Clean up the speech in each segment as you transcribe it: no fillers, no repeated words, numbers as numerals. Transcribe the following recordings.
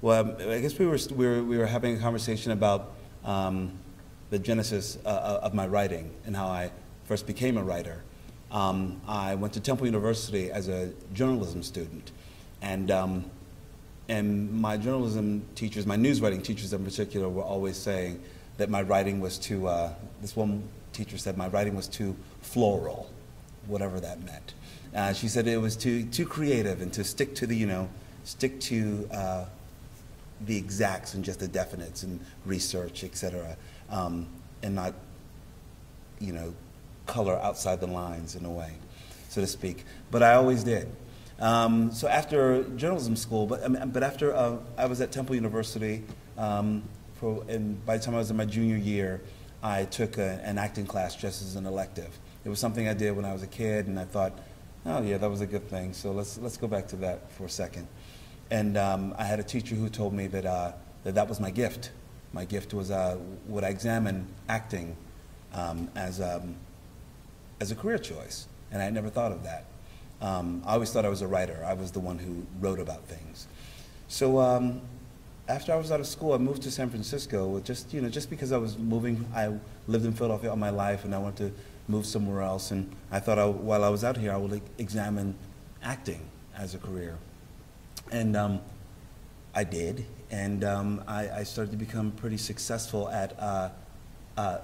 Well, I guess we were having a conversation about the genesis of my writing and how I first became a writer. I went to Temple University as a journalism student, and my journalism teachers, my news writing teachers in particular, were always saying that my writing was too. This one teacher said my writing was too floral, whatever that meant. She said it was too creative and to stick to the exacts and just the definites and research, etc., and not, color outside the lines in a way, so to speak. But I always did. So after journalism school, but after I was at Temple University, and by the time I was in my junior year, I took an acting class just as an elective. It was something I did when I was a kid, and I thought, oh yeah, that was a good thing. So let's go back to that for a second. And I had a teacher who told me that that was my gift. My gift was would I examine acting as a career choice, and I had never thought of that. I always thought I was a writer. I was the one who wrote about things. So after I was out of school, I moved to San Francisco. Just because I was moving. I lived in Philadelphia all my life, and I wanted to move somewhere else. And I thought while I was out here, I would examine acting as a career. And I did, and I started to become pretty successful at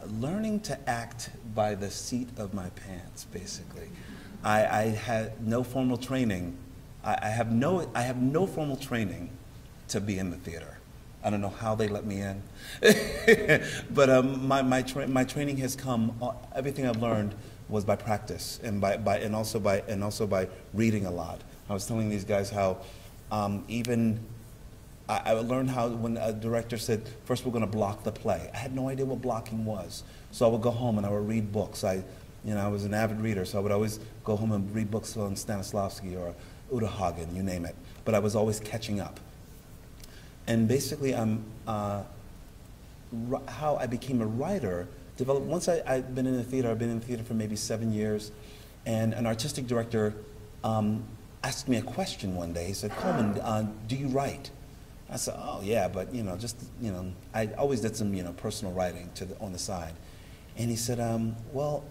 learning to act by the seat of my pants, basically. I had no formal training. I have no formal training to be in the theater. I don't know how they let me in, but my training has come. Everything I've learned was by practice and also by reading a lot. I was telling these guys how I learned how when a director said, first we're going to block the play. I had no idea what blocking was. So I would go home and I would read books. I was an avid reader, so I would always go home and read books on Stanislavski or Uta Hagen, you name it. But I was always catching up. And basically, how I became a writer developed. Once I'd been in the theater, I've been in the theater for maybe 7 years, and an artistic director asked me a question one day. He said, "Colman, do you write?" I said, "Oh yeah, but I always did some personal writing on the side." And he said, "Well,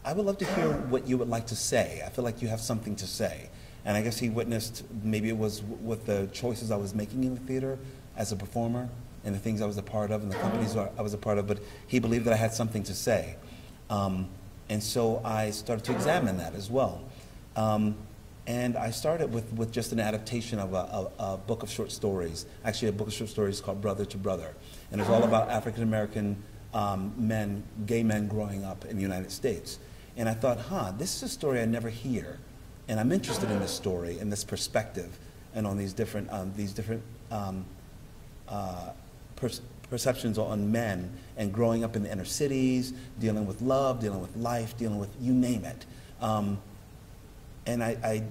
I would love to hear what you would like to say. I feel like you have something to say." And I guess he witnessed, maybe it was with the choices I was making in the theater as a performer and the things I was a part of and the companies I was a part of, but he believed that I had something to say. And so I started to examine that as well. And I started with just an adaptation of a book of short stories, actually a book of short stories called Brother to Brother. And it's all about African-American men, gay men growing up in the United States. And I thought, this is a story I never hear. And I'm interested in this story and this perspective and on these different perceptions on men and growing up in the inner cities, dealing with love, dealing with life, dealing with you name it. And I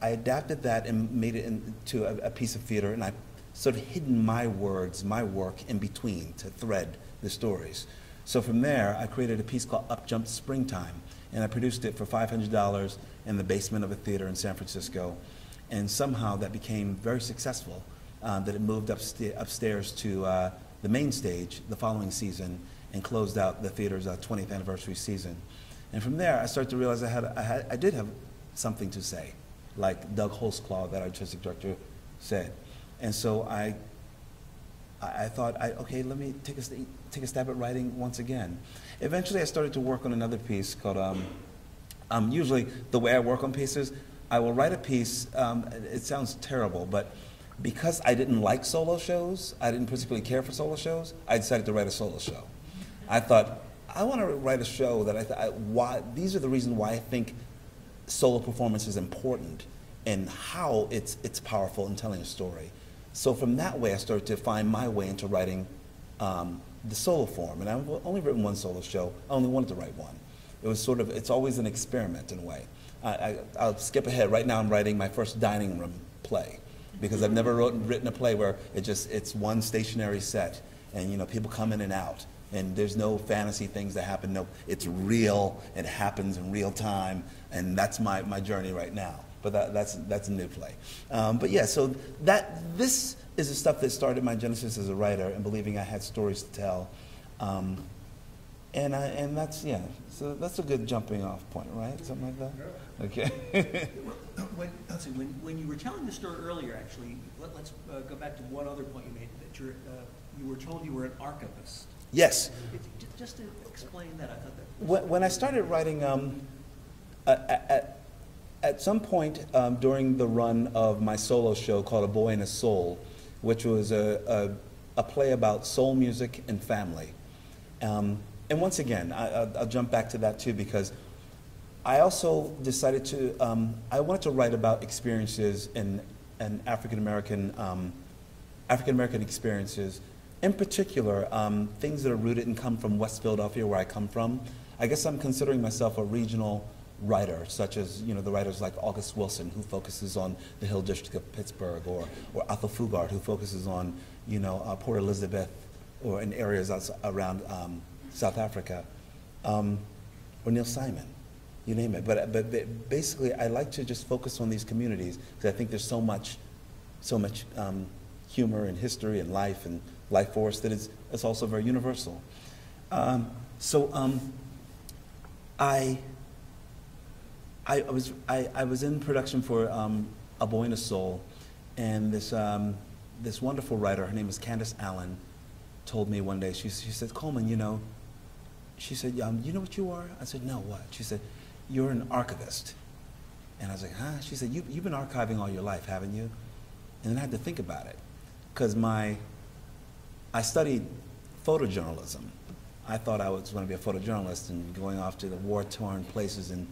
adapted that and made it into a piece of theater, and I sort of hidden my words, my work in between to thread the stories. So from there, I created a piece called Up Jumped Springtime, and I produced it for $500 in the basement of a theater in San Francisco. And somehow that became very successful, that it moved upstairs to the main stage the following season and closed out the theater's 20th anniversary season. And from there, I started to realize I did have something to say, like Doug Holtzclaw, that artistic director, said. And so I thought, okay, let me take a stab at writing once again. Eventually, I started to work on another piece called, usually the way I work on pieces, I will write a piece, it sounds terrible, but because I didn't like solo shows, I didn't particularly care for solo shows, I decided to write a solo show. I thought, I want to write a show that these are the reasons why I think solo performance is important and how it's powerful in telling a story. So from that way, I started to find my way into writing the solo form. And I've only written one solo show. I only wanted to write one. It was it's always an experiment in a way. I'll skip ahead. Right now I'm writing my first dining room play because I've never written a play where it's one stationary set and people come in and out. And there's no fantasy things that happen. No, it's real. It happens in real time, and that's my journey right now. But that's a new play. But yeah, so this is the stuff that started my genesis as a writer and believing I had stories to tell. And that's, yeah, so that's a good jumping off point, right? Something like that? Yeah. Okay. When you were telling the story earlier, actually, let's go back to one other point you made, that you were told you were an archivist. Yes. Just to explain that, I thought that... When I started writing, at some point during the run of my solo show called A Boy and His Soul, which was a play about soul music and family. And once again, I'll jump back to that too, because I also decided to, I wanted to write about experiences in African-American experiences, in particular, things that are rooted and come from West Philadelphia, where I come from. I guess I'm considering myself a regional writer, such as, you know, the writers like August Wilson, who focuses on the Hill District of Pittsburgh, or Athol Fugard, who focuses on, you know, Port Elizabeth, or in areas around South Africa, or Neil Simon, you name it. But basically, I like to just focus on these communities, because I think there's so much humor and history and life force that it's also very universal. I was in production for A Boy and a Soul, and this wonderful writer, her name is Candace Allen, told me one day, she said, Colman, you know, she said, you know what you are? I said, no, what? She said, you're an archivist. And I was like, huh? She said, you've been archiving all your life, haven't you? And then I had to think about it, because I studied photojournalism. I thought I was going to be a photojournalist and going off to the war-torn places and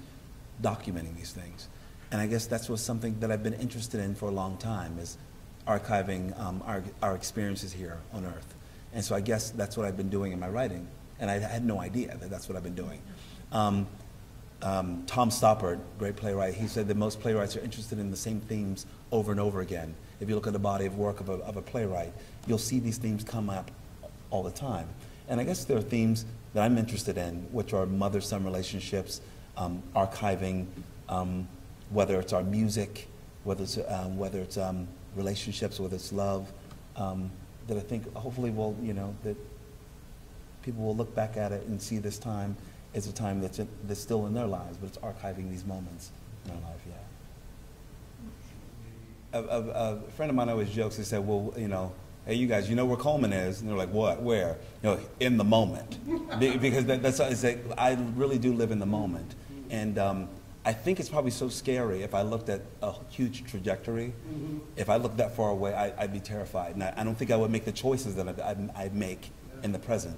documenting these things. And I guess that's something that I've been interested in for a long time, is archiving our experiences here on Earth. And so I guess that's what I've been doing in my writing. And I had no idea that that's what I've been doing. Tom Stoppard, great playwright, he said that most playwrights are interested in the same themes over and over again. If you look at the body of work of a playwright, you'll see these themes come up all the time. And I guess there are themes that I'm interested in, which are mother-son relationships, archiving, whether it's our music, whether it's relationships, whether it's love, that I think hopefully will, you know, that people will look back at it and see this time as a time that's still in their lives, but it's archiving these moments in our life, yeah. A friend of mine always jokes, he said, well, you know, hey, you guys, you know where Colman is? And they're like, what, where? You know, in the moment. Because that's it's like, I really do live in the moment. And I think it's probably so scary if I looked at a huge trajectory. Mm-hmm. If I looked that far away, I'd be terrified. And I don't think I would make the choices that I make in the present.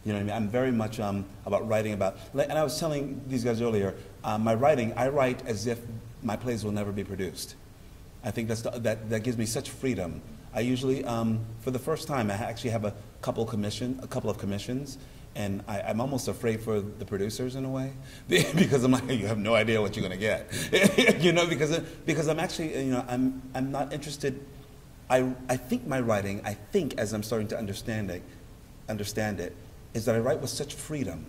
You know what I mean? I'm very much about writing about, and I was telling these guys earlier, my writing, I write as if my plays will never be produced. I think that gives me such freedom. I usually, for the first time, I actually have a couple of commissions, and I'm almost afraid for the producers in a way, because I'm like, you have no idea what you're going to get, you know, because I'm actually, you know, I'm not interested. I think my writing, as I'm starting to understand it, is that I write with such freedom,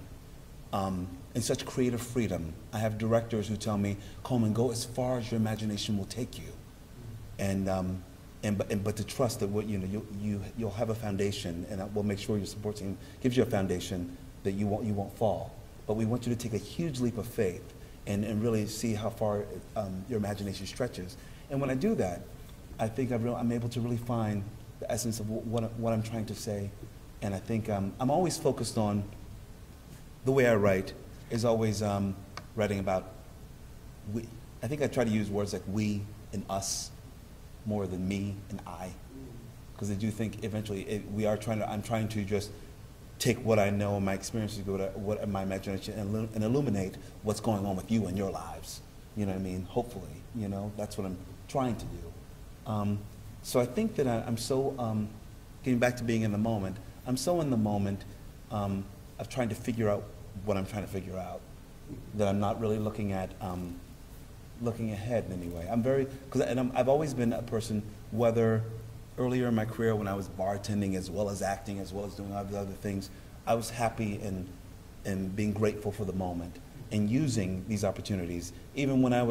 and such creative freedom. I have directors who tell me, Colman, go as far as your imagination will take you, but to trust that what, you know, you'll have a foundation, and we'll make sure your support team gives you a foundation that you won't fall. But we want you to take a huge leap of faith and really see how far your imagination stretches. And when I do that, I think I'm able to really find the essence of what I'm trying to say. And I think I'm always focused on, the way I write is always writing about we. I think I try to use words like we and us more than me and I, because I do think eventually I'm trying to just take what I know and my experiences, what my imagination, and illuminate what's going on with you in your lives. You know what I mean? Hopefully, you know, that's what I'm trying to do. So I think that I'm so, getting back to being in the moment, I'm so in the moment of trying to figure out what I'm trying to figure out, that I'm not really looking ahead in any way. I've always been a person, whether earlier in my career when I was bartending as well as acting, as well as doing all the other things, I was happy and being grateful for the moment and using these opportunities. Even when I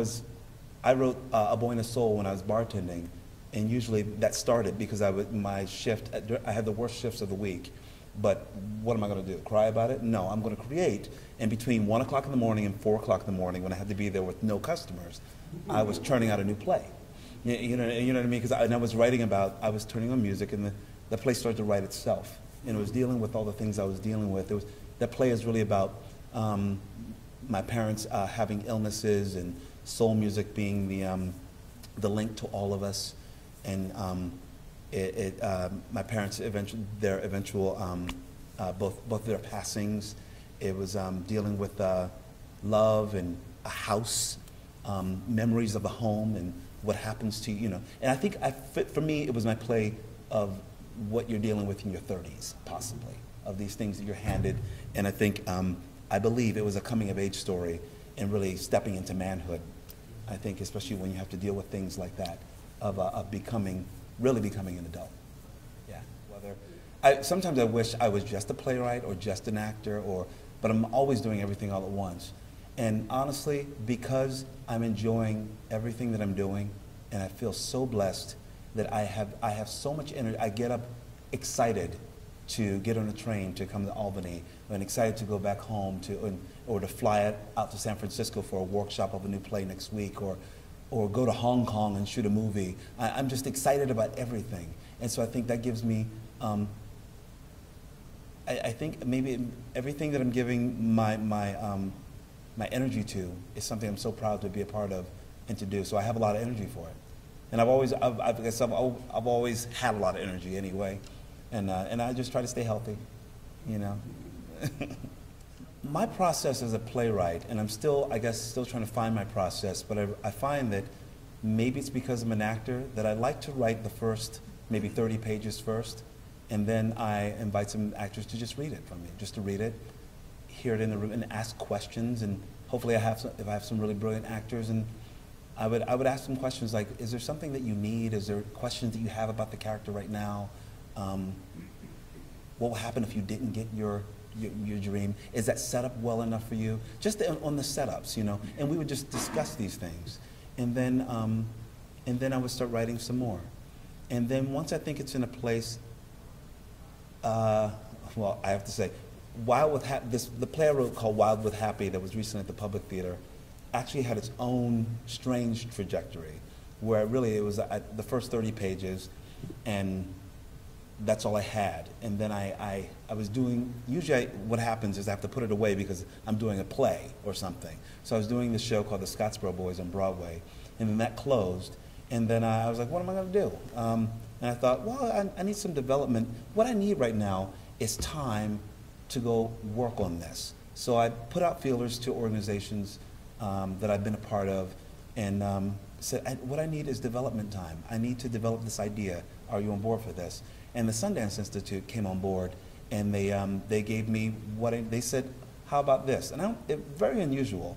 wrote A Boy and a Soul when I was bartending, and usually that started because my shift, I had the worst shifts of the week. But what am I going to do? Cry about it? No, I'm going to create. And between 1 o'clock in the morning and 4 o'clock in the morning, when I had to be there with no customers, I was churning out a new play. You know what I mean? Because I was writing about, I was turning on music, and the play started to write itself. And it was dealing with all the things I was dealing with. That play is really about my parents having illnesses, and soul music being the link to all of us. And my parents both their passings. It was dealing with love and a house, memories of a home, and what happens to you. And I think for me, it was my play of what you're dealing with in your 30s, possibly, of these things that you're handed. And I think I believe it was a coming of age story and really stepping into manhood. I think especially when you have to deal with things like that, of really becoming an adult. Yeah. Sometimes I wish I was just a playwright or just an actor, but I'm always doing everything all at once. And honestly, because I'm enjoying everything that I'm doing, and I feel so blessed that I have so much energy. I get up excited to get on a train to come to Albany, and excited to go back home or to fly out to San Francisco for a workshop of a new play next week, or go to Hong Kong and shoot a movie. I'm just excited about everything. And so I think that gives me, I think maybe everything that I'm giving my energy to is something I'm so proud to be a part of and to do. So I have a lot of energy for it. And I've always had a lot of energy anyway. And I just try to stay healthy, My process as a playwright, and I'm still trying to find my process, but I find that maybe it's because I'm an actor that I like to write the first maybe 30 pages first, and then I invite some actors to just read it from me, just to read it, hear it in the room, and ask questions. And hopefully if I have some really brilliant actors, and I would ask them questions like, is there something that you need? Is there questions that you have about the character right now? What will happen if you didn't get your dream? Is that set up well enough for you? Just on the setups, and we would just discuss these things. And then I would start writing some more. And then once I think it's in a place, well, I have to say, the play I wrote called Wild with Happy that was recently at the Public Theater actually had its own strange trajectory, where really it was the first 30 pages, and that's all I had. And then I was doing, usually what happens is I have to put it away because I'm doing a play or something. So I was doing this show called the Scottsboro Boys on Broadway, and then that closed, and then I was like, what am I going to do? And I thought, well, I need some development. What I need right now is time to go work on this. So I put out feelers to organizations that I've been a part of, and said, what I need is development time. I need to develop this idea. Are you on board for this? And the Sundance Institute came on board, and they gave me they said, how about this? And it's very unusual.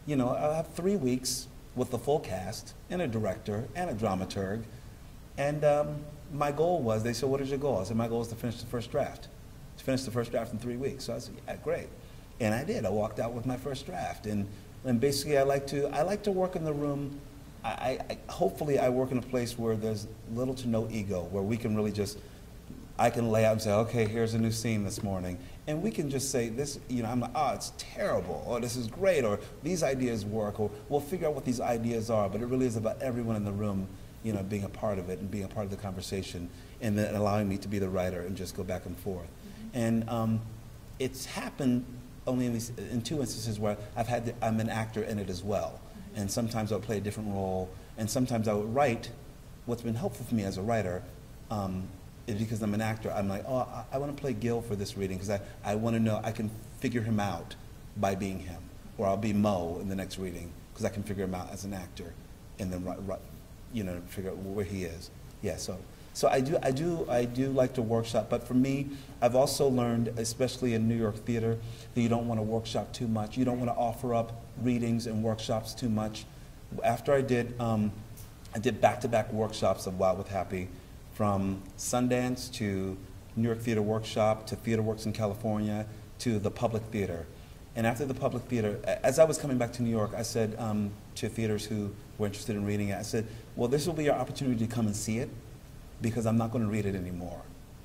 I have 3 weeks with the full cast and a director and a dramaturg, and my goal was, they said, what is your goal? I said, my goal is to finish the first draft. To finish the first draft in 3 weeks. So I said, yeah, great. And I did. I walked out with my first draft. And basically I like to work in the room. Hopefully I work in a place where there's little to no ego, where we can really I can lay out and say, okay, here's a new scene this morning. And we can just say this, I'm like, oh, it's terrible, or this is great, or these ideas work, or we'll figure out what these ideas are. But it really is about everyone in the room, being a part of it and being a part of the conversation, and then allowing me to be the writer and just go back and forth. And it's happened only in 2 instances where I'm an actor in it as well. And sometimes I'll play a different role, and sometimes I would write. What's been helpful for me as a writer is because I'm an actor, I'm like, oh, I want to play Gil for this reading because I want to know I can figure him out by being him, or I'll be Mo in the next reading because I can figure him out as an actor, and then figure out where he is. Yeah, so I do like to workshop, but for me, I've also learned, especially in New York theater, that you don't want to workshop too much. You don't want to offer up readings and workshops too much. After I did back-to-back workshops of Wild with Happy, from Sundance to New York Theater Workshop to Theater Works in California to the Public Theater. And after the Public Theater, as I was coming back to New York, I said to theaters who were interested in reading it, I said, well, this will be your opportunity to come and see it, because I'm not going to read it anymore.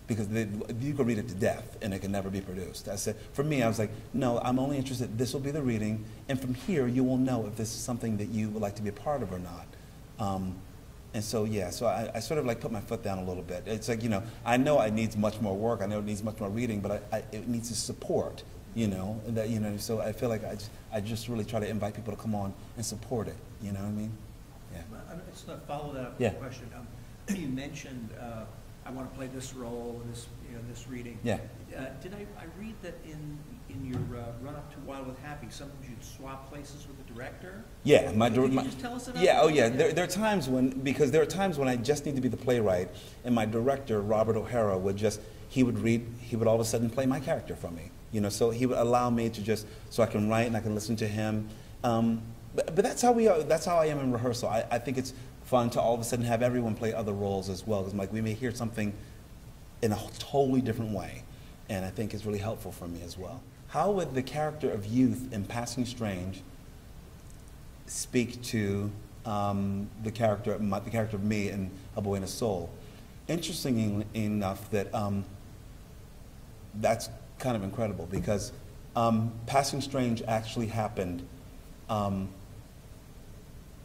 Because you can read it to death and it can never be produced. I said, for me, I was like, no, I'm only interested, this will be the reading, and from here you will know if this is something that you would like to be a part of or not. And so, yeah, so I sort of like put my foot down a little bit. It's like, you know it needs much more work, I know it needs much more reading, but it needs to support, so I feel like I just really try to invite people to come on and support it, you know what I mean? Yeah. Just to follow that up with Yeah. a question. You mentioned, I want to play this role in this reading. Yeah. Did I read that in your run-up to Wild with Happy, sometimes you'd swap places with the director? Yeah, Could you just tell us about yeah, that? oh yeah. There are times there are times when I just need to be the playwright, and my director, Robert O'Hara, he would all of a sudden play my character for me. So he would allow me to so I can write and I can listen to him. But that's how I am in rehearsal. I think it's fun to all of a sudden have everyone play other roles as well, because we may hear something in a totally different way, and I think it's really helpful for me as well. How would the character of Youth in Passing Strange speak to the character of me in A Boy and a Soul? Interestingly enough, that's kind of incredible, because Passing Strange actually happened.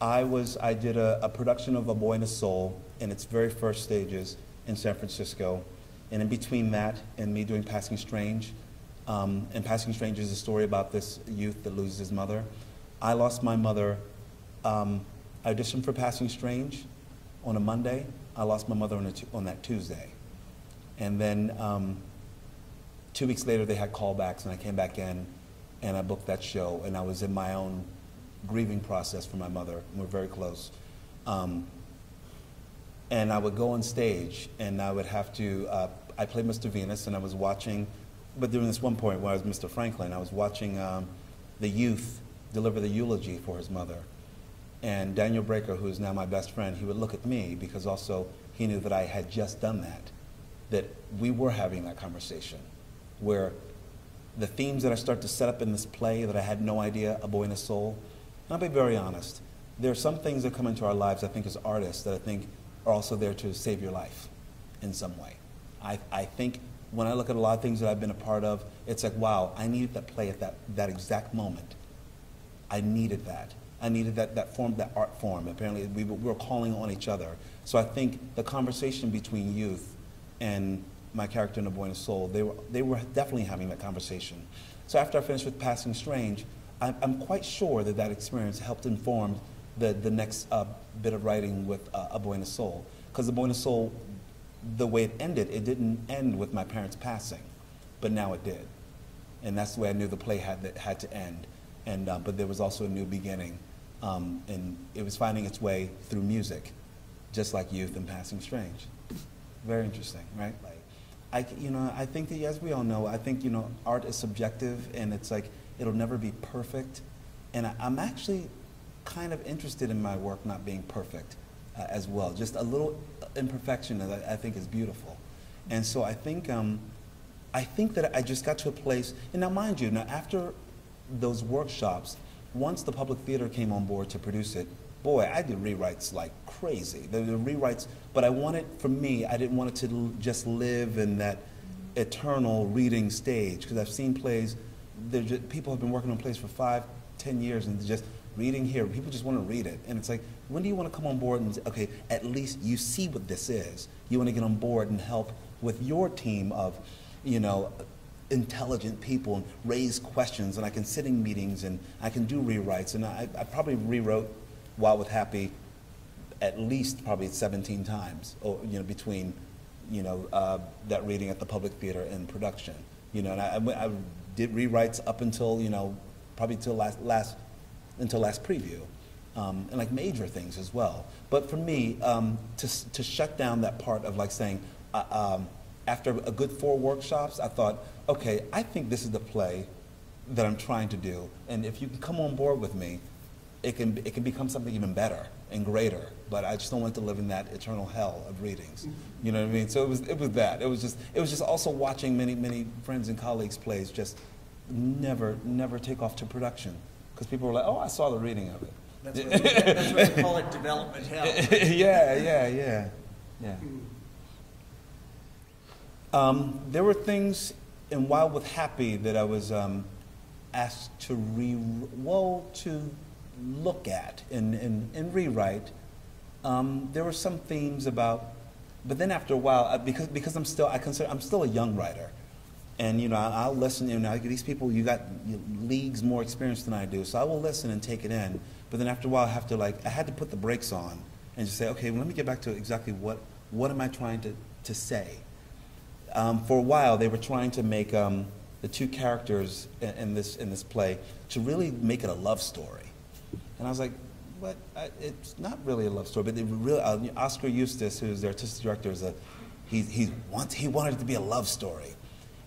I did a production of A Boy and a Soul in its very first stages in San Francisco, and in between that and me doing Passing Strange, and Passing Strange is a story about this youth that loses his mother. I lost my mother. I auditioned for Passing Strange on a Monday. I lost my mother on that Tuesday, and then 2 weeks later they had callbacks, and I came back in, and I booked that show, and I was in my own grieving process for my mother, and we're very close. And I would go on stage, and I would have to, I played Mr. Venus, and I was watching, but during this one point where I was Mr. Franklin, I was watching the youth deliver the eulogy for his mother. And Daniel Breaker, who is now my best friend, he would look at me, because also he knew that I had just done that we were having that conversation, where the themes that I start to set up in this play that I had no idea, A Boy and a Soul. And I'll be very honest, there are some things that come into our lives, I think, as artists, that I think are also there to save your life in some way. I think when I look at a lot of things that I've been a part of, it's like, wow, I needed that play at that exact moment. I needed that. I needed that art form. Apparently, we were calling on each other. So I think the conversation between Youth and my character in A Boy and a Soul, they were definitely having that conversation. So after I finished with Passing Strange, I'm quite sure that experience helped inform the next bit of writing with A Boy and a Soul. Because A Boy and a Soul, the way it ended, it didn't end with my parents passing, but now it did. And that's the way I knew the play had to end. And but there was also a new beginning, and it was finding its way through music, just like Youth and Passing Strange. Very interesting, right? I think that, as we all know, I think, art is subjective, and it's like, it'll never be perfect. And I'm actually kind of interested in my work not being perfect as well. Just a little imperfection that I think is beautiful. And so I think that I just got to a place, and now mind you, after those workshops, once the Public Theater came on board to produce it, boy, I did rewrites like crazy. The rewrites, but I didn't want it to just live in that eternal reading stage, because I've seen plays, people have been working on plays for 5, 10 years, and just reading here, people just want to read it. And it's like, when do you want to come on board and say, okay, at least you see what this is. You want to get on board and help with your team of, intelligent people, and raise questions, and I can sit in meetings, and I can do rewrites. And I probably rewrote Wild with Happy at least probably 17 times, or, between, that reading at the Public Theater and production. And I did rewrites up until, probably until last preview, and like major things as well. But for me, to shut down that part of like saying, after a good 4 workshops, I thought, okay, I think this is the play that I'm trying to do, and if you can come on board with me, it can become something even better and greater. But I just don't want to live in that eternal hell of readings. You know what I mean? So it was that. It was just also watching many friends and colleagues' plays just never take off to production, because people were like, oh, I saw the reading of it. That's why they call it development hell. Yeah. There were things in Wild with Happy that I was asked to look at and rewrite. There were some themes about, but then after a while, because I'm still a young writer, and I'll listen. These people, you got leagues more experience than I do, so I will listen and take it in. But then after a while, I had to put the brakes on and just say, okay, well, let me get back to exactly what am I trying to say. For a while, they were trying to make the two characters in this play to really make it a love story, and I was like, "What? It's not really a love story." But they really, Oscar Eustis, who's the artistic director, he wanted it to be a love story,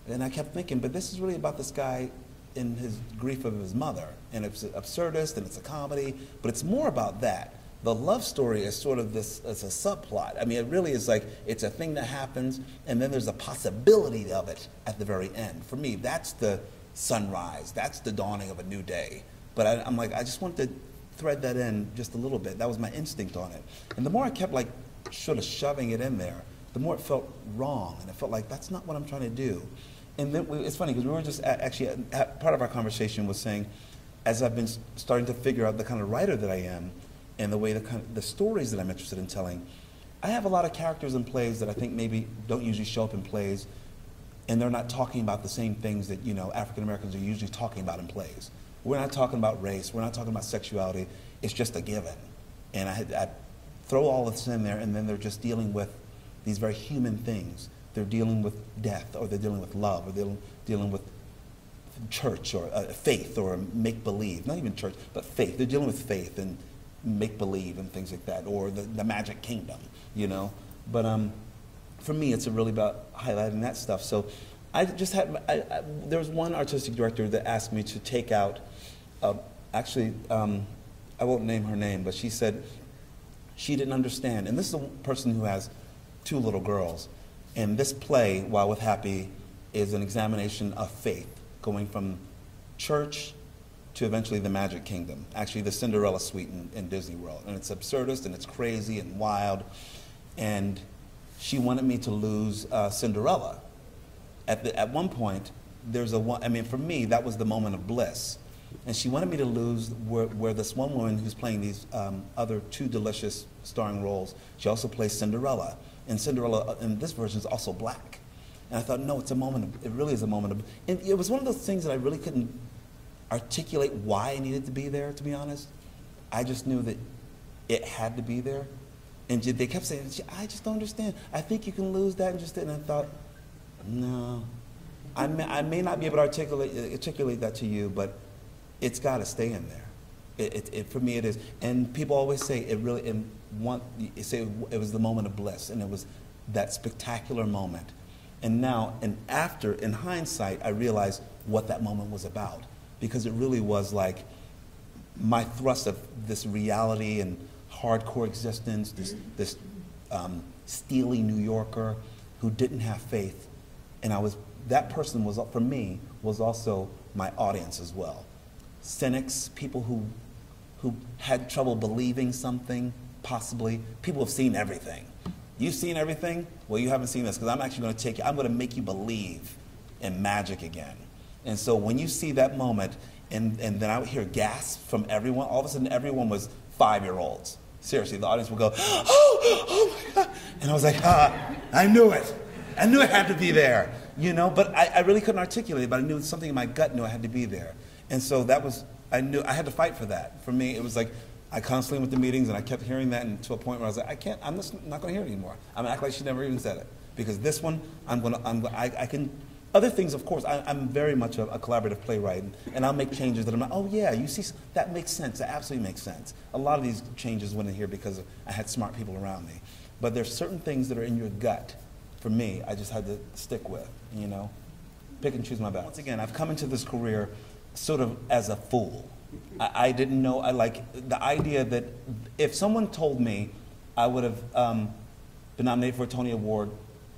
and I kept thinking, but this is really about this guy in his grief of his mother, and it's absurdist and it's a comedy, but it's more about that. The love story is sort of it's a subplot. I mean, it really is like, it's a thing that happens, and then there's a possibility of it at the very end. For me, that's the sunrise. That's the dawning of a new day. But I'm like, I just want to thread that in just a little bit. That was my instinct on it. And the more I kept like sort of shoving it in there, the more it felt wrong, and it felt like that's not what I'm trying to do. And then it's funny, because we were just actually, part of our conversation was saying, as I've been starting to figure out the kind of writer that I am, and the way the stories that I'm interested in telling, I have a lot of characters in plays that I think maybe don't usually show up in plays, and they're not talking about the same things that African Americans are usually talking about in plays. We're not talking about race. We're not talking about sexuality. It's just a given. And I throw all this in there, and then they're just dealing with these very human things. They're dealing with death, or they're dealing with love, or they're dealing with church, or faith, or make-believe. Not even church, but faith. They're dealing with faith and make-believe and things like that, or the magic kingdom, But for me, it's really about highlighting that stuff. So I just there was one artistic director that asked me to take out, I won't name her name, but she said she didn't understand. And this is a person who has 2 little girls. And this play, Wild with Happy, is an examination of faith, going from church to eventually the Magic Kingdom, actually the Cinderella suite in Disney World. And it's absurdist, and it's crazy and wild. And she wanted me to lose Cinderella. At one point, for me, that was the moment of bliss. And she wanted me to lose where this one woman who's playing these other 2 delicious starring roles, she also plays Cinderella. And Cinderella in this version is also black. And I thought, no, it really is a moment of, and it was one of those things that I really couldn't articulate why I needed to be there, to be honest. I just knew that it had to be there. And they kept saying, I just don't understand. I think you can lose that and just, and I thought, no. I may not be able to articulate that to you, but it's got to stay in there. For me, it is. And people always say it was the moment of bliss, and it was that spectacular moment. And now, in hindsight, I realized what that moment was about, because it really was like my thrust of this reality and hardcore existence, this steely New Yorker who didn't have faith, and that person was, for me, was also my audience as well. Cynics, people who had trouble believing something, possibly. People have seen everything. You've seen everything? Well, you haven't seen this, because I'm actually going to I'm going to make you believe in magic again. And so when you see that moment, and then I would hear gasps from everyone, all of a sudden everyone was 5-year-olds. Seriously, the audience would go, oh my God. And I was like, I knew it. I knew it had to be there, but I really couldn't articulate it, but I knew something in my gut knew I had to be there. And so I knew I had to fight for that. For me, it was like, I constantly went to meetings, and I kept hearing that, and to a point where I was like, I'm just not going to hear it anymore. I'm going to act like she never even said it. Because this one, I can, other things, of course, I'm very much a collaborative playwright, and I'll make changes that I'm like, oh yeah, you see, that makes sense, that absolutely makes sense. A lot of these changes went in here because I had smart people around me. But there's certain things that are in your gut, for me, I just had to stick with, pick and choose my battles. Once again, I've come into this career sort of as a fool. I didn't know, I like the idea that if someone told me I would have been nominated for a Tony Award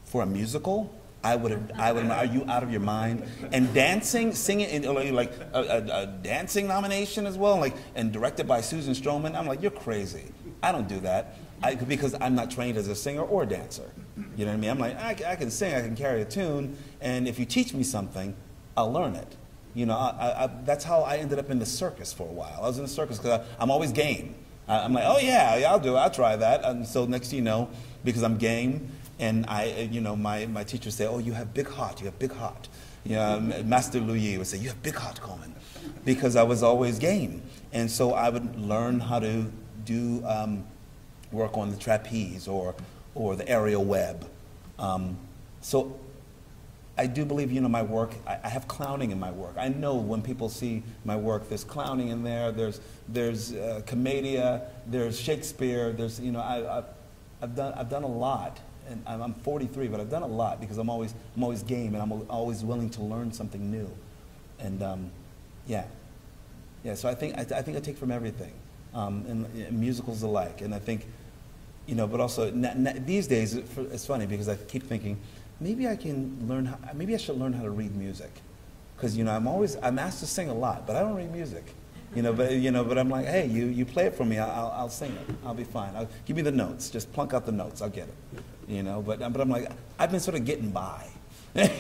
for a musical, I would have, are you out of your mind? And dancing, singing, and like a dancing nomination as well, like, and directed by Susan Stroman, I'm like, you're crazy. I don't do that. Because I'm not trained as a singer or a dancer. You know what I mean? I'm like, I can sing, I can carry a tune, and if you teach me something, I'll learn it. You know, that's how I ended up in the circus for a while. I was in the circus because I'm always game. I'm like, oh yeah, I'll do it, I'll try that. And so next thing you know, because I'm game, and my teachers say, oh, you have big heart, you have big heart. You know, Master Louis would say, you have big heart, Colman, because I was always game. And so I would learn how to do work on the trapeze or the aerial web. So I do believe, my work, I have clowning in my work. I know when people see my work, there's clowning in there, there's commedia, there's Shakespeare, there's, I've done a lot. And I'm 43, but I've done a lot because I'm always game, and I'm always willing to learn something new. And yeah. So I think I take from everything, and musicals alike. And I think, but also these days it's funny because I keep thinking maybe I should learn how to read music, because I'm asked to sing a lot, but I don't read music. But I'm like, hey, you play it for me, I'll sing it. I'll be fine. Give me the notes. Just plunk out the notes. I'll get it. But I'm like, I've been sort of getting by. Pretty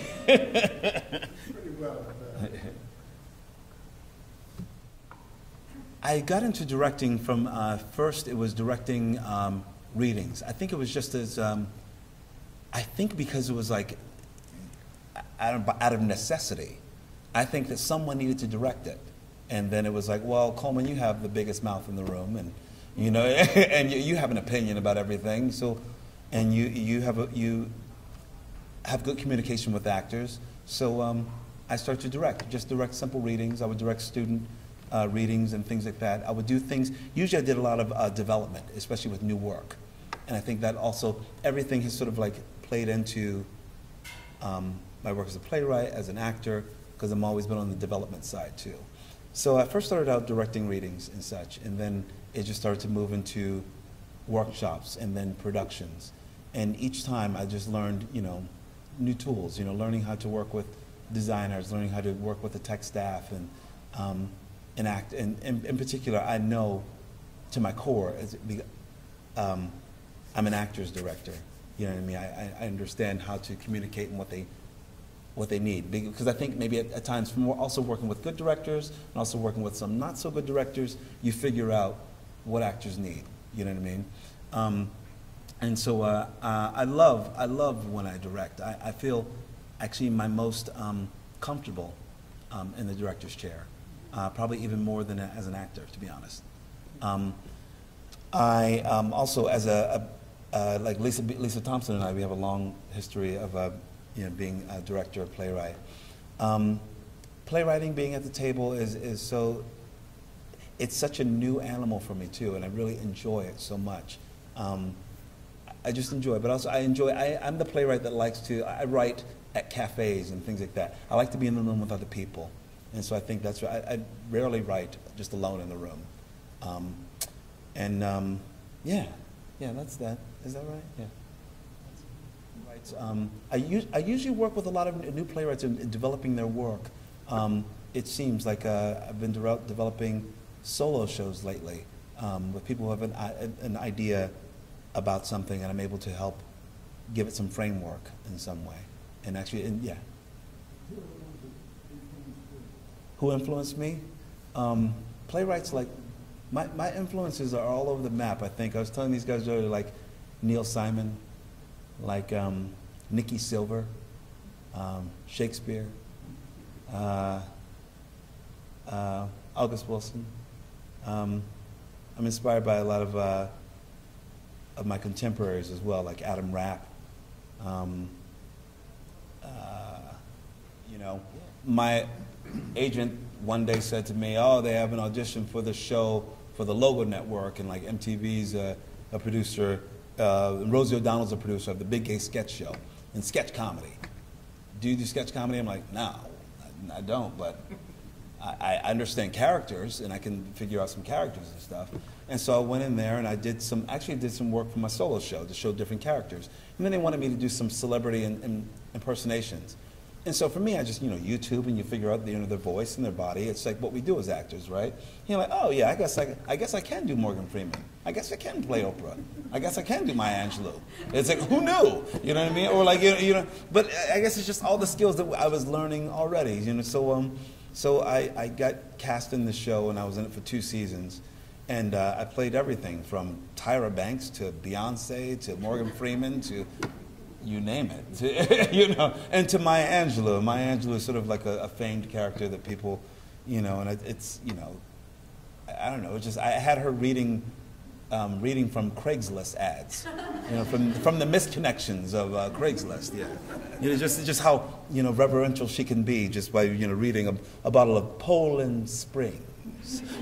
well. I got into directing from first. It was directing readings. I think it was just as I think because it was like out of necessity. I think that someone needed to direct it. And then it was like, well, Colman, you have the biggest mouth in the room, and and you have an opinion about everything. So, and you have good communication with actors. So I started to direct, just direct simple readings. I would direct student readings and things like that. I would do things. Usually, I did a lot of development, especially with new work. And I think that also everything has sort of like played into my work as a playwright, as an actor, because I've always been on the development side too. So I first started out directing readings and such, and then it just started to move into workshops and then productions. And each time I just learned, new tools, learning how to work with designers, learning how to work with the tech staff and act. And in particular, I know to my core, I'm an actor's director. You know what I mean? I understand how to communicate and what they need, because I think maybe at times from also working with good directors and also working with some not so good directors, you figure out what actors need. You know what I mean? And so I love when I direct. I feel actually my most comfortable in the director's chair, probably even more than as an actor, to be honest. I also, as like Lisa Thompson and I, we have a long history of being a director, a playwright. Playwriting, being at the table is so, it's such a new animal for me too, and I really enjoy it so much. I just enjoy it, but also I'm the playwright that likes to, I write at cafes and things like that. I like to be in the room with other people, and so I think that's why I rarely write just alone in the room. Yeah, that's that. Is that right? Yeah. I usually work with a lot of new playwrights in developing their work. It seems like I've been developing solo shows lately with people who have an idea about something, and I'm able to help give it some framework in some way. And actually, yeah. Who influenced me? Playwrights like, my influences are all over the map, I think. I was telling these guys earlier, like Neil Simon, like Nikki Silver, Shakespeare, August Wilson. I'm inspired by a lot of my contemporaries as well, like Adam Rapp. My agent one day said to me, "Oh, they have an audition for the show for the Logo Network, and like MTV's a producer, Rosie O'Donnell's a producer of the Big Gay Sketch Show and sketch comedy. Do you do sketch comedy?" I'm like, "No, I don't, but I understand characters, and I can figure out some characters and stuff. And so I went in there and I actually did some work for my solo show to show different characters. And then they wanted me to do some celebrity impersonations. And so for me, I just, YouTube, and you figure out their voice and their body. It's like what we do as actors, right? You're like, oh yeah, I guess I can do Morgan Freeman. I guess I can play Oprah. I guess I can do Maya Angelou. It's like, who knew? You know what I mean? Or like, but I guess it's just all the skills that I was learning already. So I got cast in the show, and I was in it for 2 seasons. And I played everything from Tyra Banks to Beyonce to Morgan Freeman to you name it, and to Maya Angelou. Maya Angelou is sort of like a famed character that people, and it's, I don't know. It's just I had her reading from Craigslist ads, from the misconnections of Craigslist. Yeah, just how reverential she can be just by reading a bottle of Poland Spring.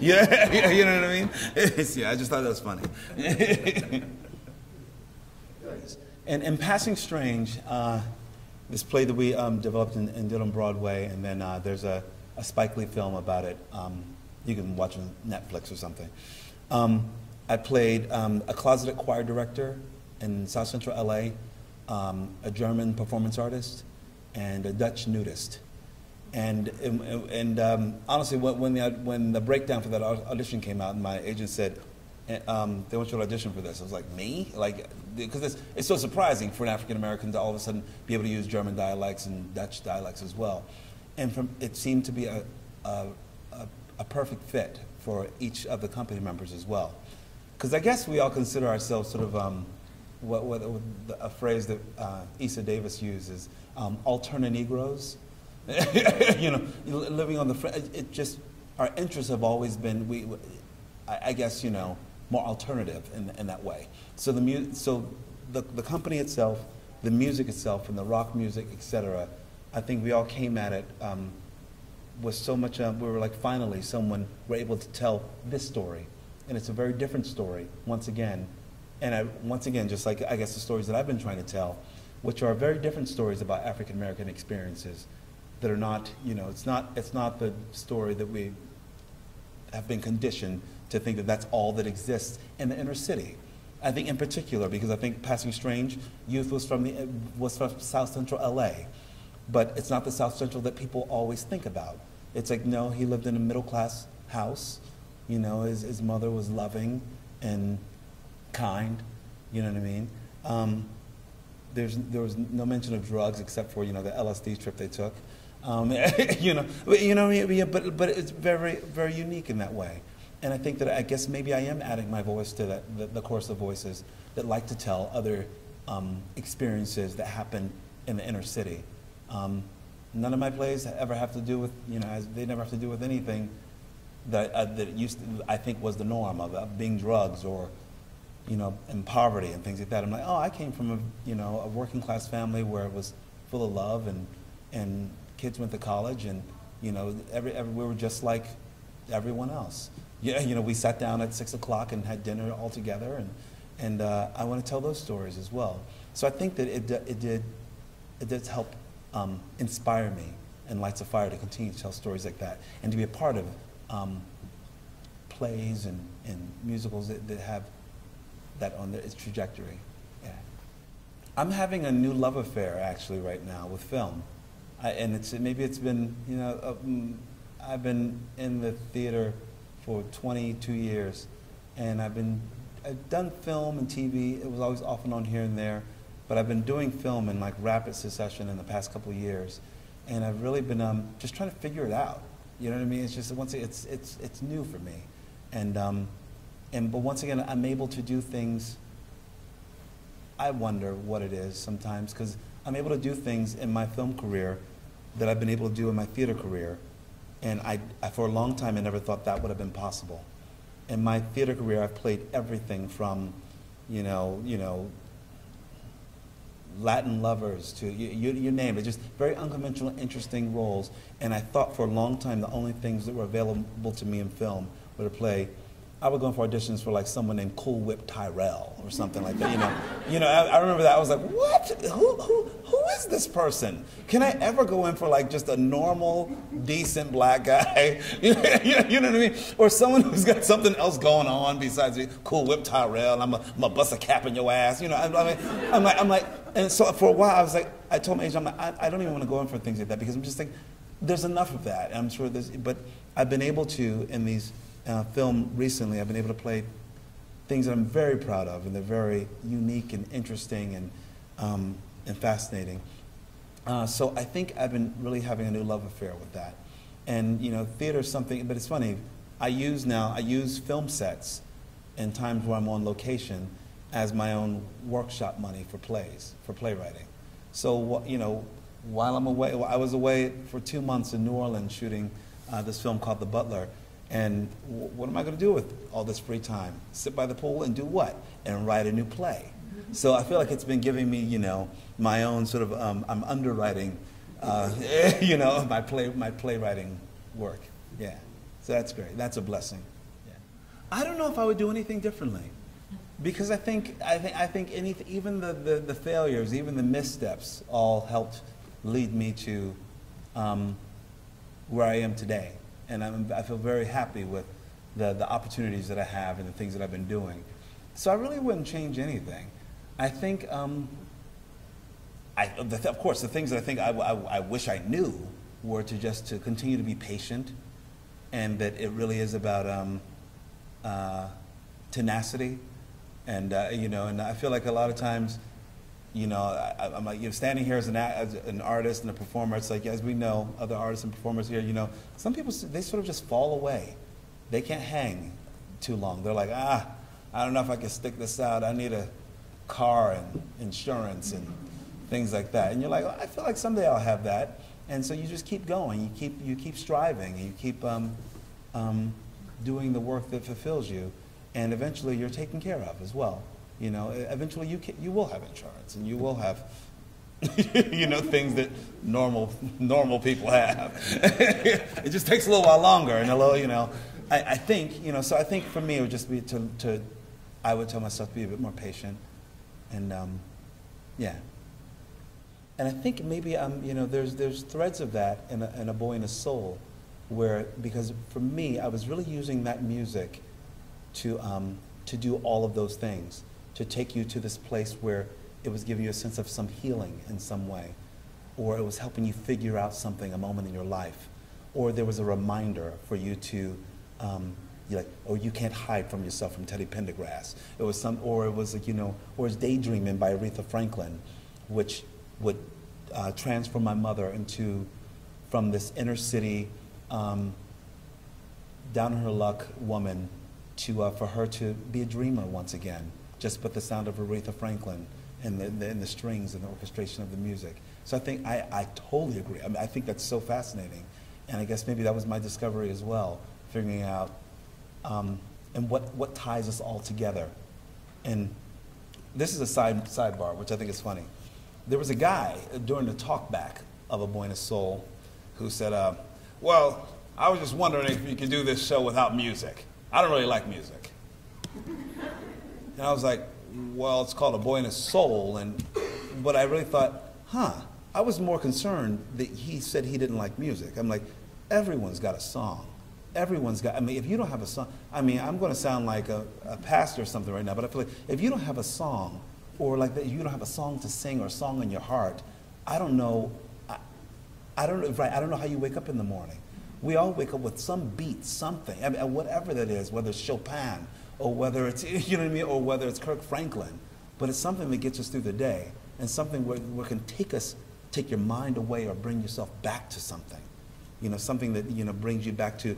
Yeah, you know what I mean? Yeah, I just thought that was funny. And Passing Strange, this play that we developed and did on Broadway, and then there's a Spike Lee film about it. You can watch it on Netflix or something. I played a closeted choir director in South Central LA, a German performance artist, and a Dutch nudist. And honestly, when the breakdown for that audition came out, and my agent said, they want you to audition for this, I was like, me? Like, because it's so surprising for an African American to all of a sudden be able to use German dialects and Dutch dialects as well. And it seemed to be a perfect fit for each of the company members as well. Because I guess we all consider ourselves sort of a phrase that Issa Davis uses, alternate Negroes. Living on the our interests have always been I guess more alternative in that way. So the company itself, the music itself, and the rock music, etc. I think we all came at it with so much. We were like, finally, we're able to tell this story, and it's a very different story once again. And once again, just like I guess the stories that I've been trying to tell, which are very different stories about African American experiences that are not, it's not the story that we have been conditioned to think that that's all that exists in the inner city. I think in particular, because I think Passing Strange, youth was from South Central LA, but it's not the South Central that people always think about. It's like, no, he lived in a middle class house, his mother was loving and kind, you know what I mean? There was no mention of drugs except for, the LSD trip they took. But it's very, very unique in that way. And I think that I guess maybe I am adding my voice to the chorus of voices that like to tell other experiences that happen in the inner city. None of my plays ever have to do with, they never have to do with anything that I think was the norm of being drugs or, in poverty and things like that. I'm like, oh, I came from a working class family where it was full of love and kids went to college, and we were just like everyone else. Yeah, we sat down at 6 o'clock and had dinner all together, and I want to tell those stories as well. So I think that it did help inspire me and lights a fire to continue to tell stories like that and to be a part of plays and musicals that have that on its trajectory. Yeah. I'm having a new love affair actually right now with film. And maybe it's been, I've been in the theater for 22 years, and I've done film and TV. It was always off and on here and there, but I've been doing film in like rapid succession in the past couple of years, and I've really been just trying to figure it out. You know what I mean? It's just it's new for me, but once again, I'm able to do things. I wonder what it is sometimes, because I'm able to do things in my film career that I've been able to do in my theater career. And I for a long time, I never thought that would have been possible. In my theater career, I've played everything from, Latin lovers to, you name it, just very unconventional, interesting roles. And I thought for a long time the only things that were available to me in film were to play I would go in for auditions for like someone named Cool Whip Tyrell or something like that. I remember that. I was like, what? Who is this person? Can I ever go in for like just a normal, decent black guy? You know what I mean? Or someone who's got something else going on besides me, Cool Whip Tyrell. I'm gonna bust a cap in your ass. I'm like, and so for a while I was like, I told my agent, I'm like, I don't even want to go in for things like that because I'm just thinking, there's enough of that. I'm sure there's, but I've been able to in these. Film recently, I've been able to play things that I'm very proud of, and they're very unique and interesting and fascinating. So I think I've been really having a new love affair with that. And theater is something, but it's funny. I use film sets in times where I'm on location as my own workshop money for plays, for playwriting. So while I'm away, I was away for 2 months in New Orleans shooting this film called The Butler. And what am I going to do with all this free time? Sit by the pool and do what? And write a new play. So I feel like it's been giving me, my own sort of, I'm underwriting, my playwriting work. Yeah. So that's great. That's a blessing. Yeah. I don't know if I would do anything differently, because I think anything, even the failures, even the missteps, all helped lead me to where I am today. And I feel very happy with the opportunities that I have and the things that I've been doing. So I really wouldn't change anything. I think, of course, the things that I think I wish I knew were to continue to be patient, and that it really is about tenacity, and and I feel like a lot of times, I'm like, standing here as an artist and a performer, it's like, as we know, other artists and performers here, some people, they sort of just fall away. They can't hang too long. They're like, I don't know if I can stick this out. I need a car and insurance and things like that. And you're like, I feel like someday I'll have that. And so you just keep going. You keep striving. And you keep doing the work that fulfills you. And eventually you're taken care of as well. Eventually you will have insurance, and you will have, things that normal people have. It just takes a little while longer, and I think, so I think for me it would just be I would tell myself to be a bit more patient, and yeah. And I think maybe there's threads of that in a Boy and a Soul, because for me I was really using that music to do all of those things. To take you to this place where it was giving you a sense of some healing in some way, or it was helping you figure out something, a moment in your life, or there was a reminder for you to, or you can't hide from yourself from Teddy Pendergrass. It was or it was or it's Daydreaming by Aretha Franklin, which would transform my mother from this inner city, down on her luck woman for her to be a dreamer once again. Just with the sound of Aretha Franklin and the strings and the orchestration of the music. So I think I totally agree. I mean, I think that's so fascinating. And I guess maybe that was my discovery as well, figuring out and what ties us all together. And this is a sidebar, which I think is funny. There was a guy during the talkback of A Boy and a Soul who said, well, I was just wondering if you could do this show without music. I don't really like music. And I was like, well, it's called A Boy and a Soul. But I really thought, I was more concerned that he said he didn't like music. I'm like, everyone's got a song. If you don't have a song, I'm going to sound like a pastor or something right now, but I feel like if you don't have a song, or like that, you don't have a song to sing or a song in your heart, I don't know how you wake up in the morning. We all wake up with some beat, something, whatever that is, whether it's Chopin, or whether it's, or whether it's Kirk Franklin, but it's something that gets us through the day, and something where can take your mind away or bring yourself back to something, something that brings you back to.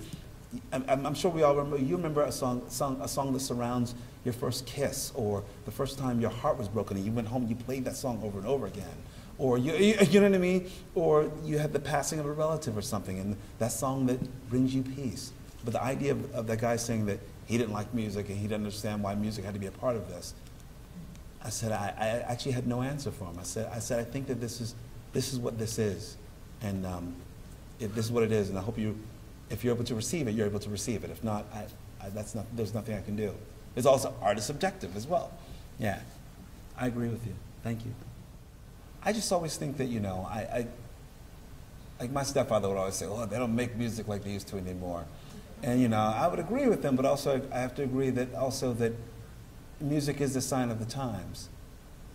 I'm sure we all remember. You remember a song that surrounds your first kiss, or the first time your heart was broken, and you went home and you played that song over and over again, or you know what I mean, or you had the passing of a relative or something, and that song that brings you peace. But the idea of that guy saying that he didn't like music and he didn't understand why music had to be a part of this. I said, I actually had no answer for him. I said, I think that this is what this is. And this is what it is. And I hope if you're able to receive it, you're able to receive it. If not, There's nothing I can do. There's also art is subjective as well. Yeah, I agree with you. Thank you. I just always think that, like my stepfather would always say, "Oh, they don't make music like they used to anymore," and I would agree with them, but also I have to agree that music is a sign of the times.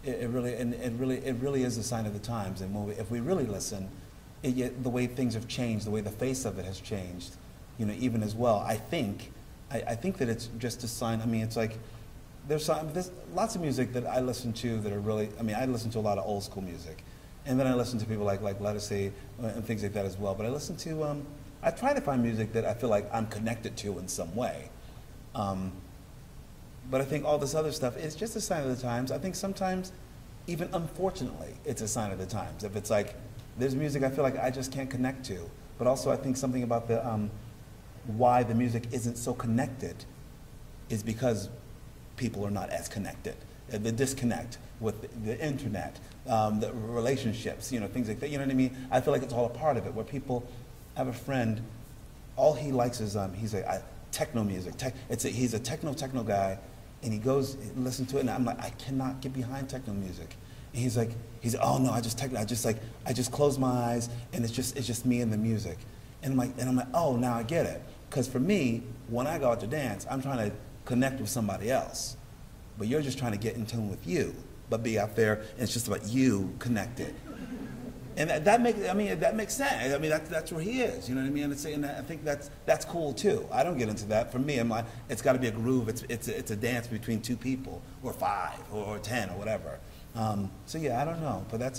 It really is a sign of the times, and if we really listen, the way things have changed, the way the face of it has changed, even as well. I think that it's just a sign. I mean, it's like there's lots of music that I listen to that are really. I mean, I listen to a lot of old school music, and then I listen to people like Let Us See and things like that as well. But I listen to. I try to find music that I feel like I'm connected to in some way. But I think all this other stuff is just a sign of the times. I think sometimes, even unfortunately, it's a sign of the times. If it's like, there's music I feel like I just can't connect to. But also I think something about why the music isn't so connected is because people are not as connected. The disconnect with the internet, the relationships, things like that. You know what I mean? I feel like it's all a part of it, where people, I have a friend, all he likes is, he's like, techno music. He's a techno guy, and he goes listen to it, and I'm like, I cannot get behind techno music. And he's like, oh no, I just close my eyes, and it's just me and the music. And I'm like, oh, now I get it. Because for me, when I go out to dance, I'm trying to connect with somebody else, but you're just trying to get in tune with you, but be out there, and it's just about you connected. And that makes sense. I mean, that's where he is. You know what I mean? And I think that's cool too. I don't get into that. For me, I'm like, it's got to be a groove. It's a dance between two people, or 5, or 10, or whatever. So yeah, I don't know, but that's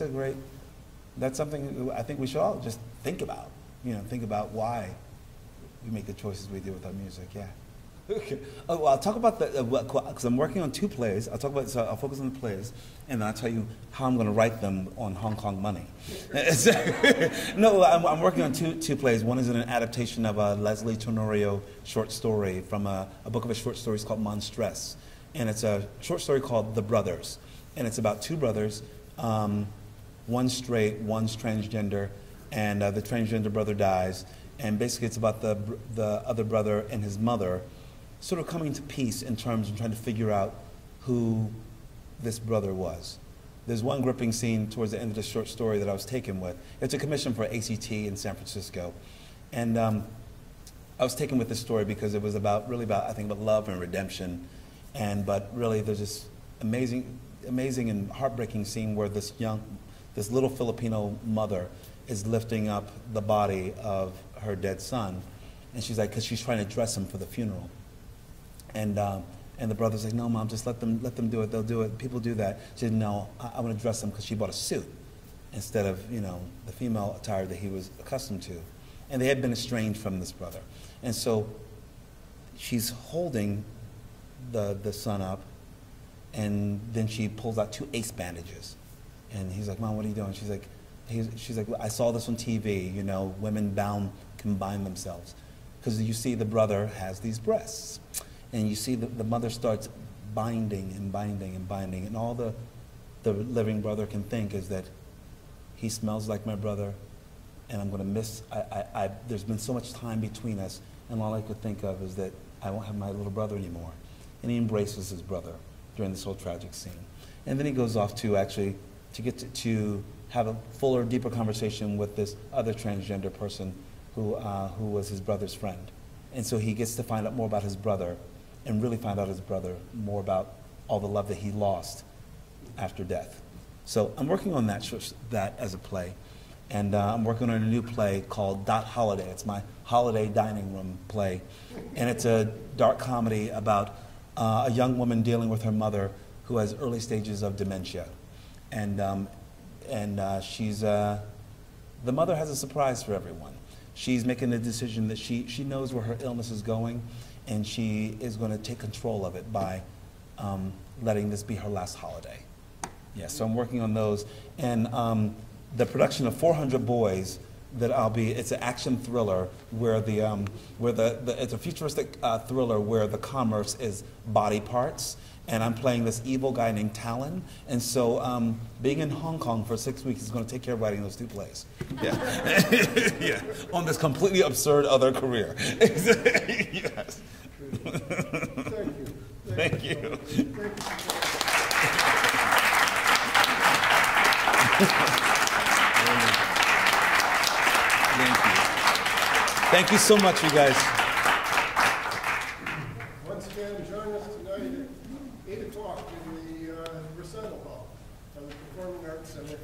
something I think we should all just think about. Think about why we make the choices we do with our music. Yeah. Okay. Oh, well, I'll talk about because I'm working on 2 plays. I'll focus on the plays, and then I'll tell you how I'm going to write them on Hong Kong money. No, I'm working on two plays. One is an adaptation of a Leslie Tenorio short story from a book of his short stories called Monstress, and it's a short story called The Brothers, and it's about 2 brothers, one's straight, one's transgender, and the transgender brother dies, and basically it's about the other brother and his mother sort of coming to peace in terms of trying to figure out who this brother was. There's one gripping scene towards the end of the short story that I was taken with. It's a commission for ACT in San Francisco. And I was taken with this story because it was really about love and redemption. But really there's this amazing and heartbreaking scene where this little Filipino mother is lifting up the body of her dead son. And she's like, because she's trying to dress him for the funeral. And the brother's like, no, Mom, just let them do it. They'll do it. People do that. She said, no, I want to dress him, because she bought a suit instead of, the female attire that he was accustomed to. And they had been estranged from this brother. And so she's holding the son up, and then she pulls out 2 ace bandages. And he's like, Mom, what are you doing? She's like, I saw this on TV, women bound can bind themselves. Because you see the brother has these breasts. And you see the mother starts binding and binding and binding. And all the living brother can think is that he smells like my brother, and I'm going to miss, there's been so much time between us, and all I could think of is that I won't have my little brother anymore. And he embraces his brother during this whole tragic scene. And then he goes off to actually to have a fuller, deeper conversation with this other transgender person who was his brother's friend. And so he gets to find out more about his brother, and really find out his brother more about all the love that he lost after death. So I'm working on that as a play. And I'm working on a new play called Dot Holiday. It's my holiday dining room play. And it's a dark comedy about a young woman dealing with her mother who has early stages of dementia. And she's, the mother has a surprise for everyone. She's making a decision that she knows where her illness is going, and she is going to take control of it by letting this be her last holiday. Yeah, so I'm working on those. And the production of 400 Boys that it's an action thriller where it's a futuristic thriller where the commerce is body parts. And I'm playing this evil guy named Talon. And so being in Hong Kong for 6 weeks is going to take care of writing those 2 plays. Yeah. Yeah. On this completely absurd other career. Yes. Thank you. Thank you. Thank you. Thank you so much, you guys. Once again, join us tonight at 8 o'clock in the recital hall of the Performing Arts Center.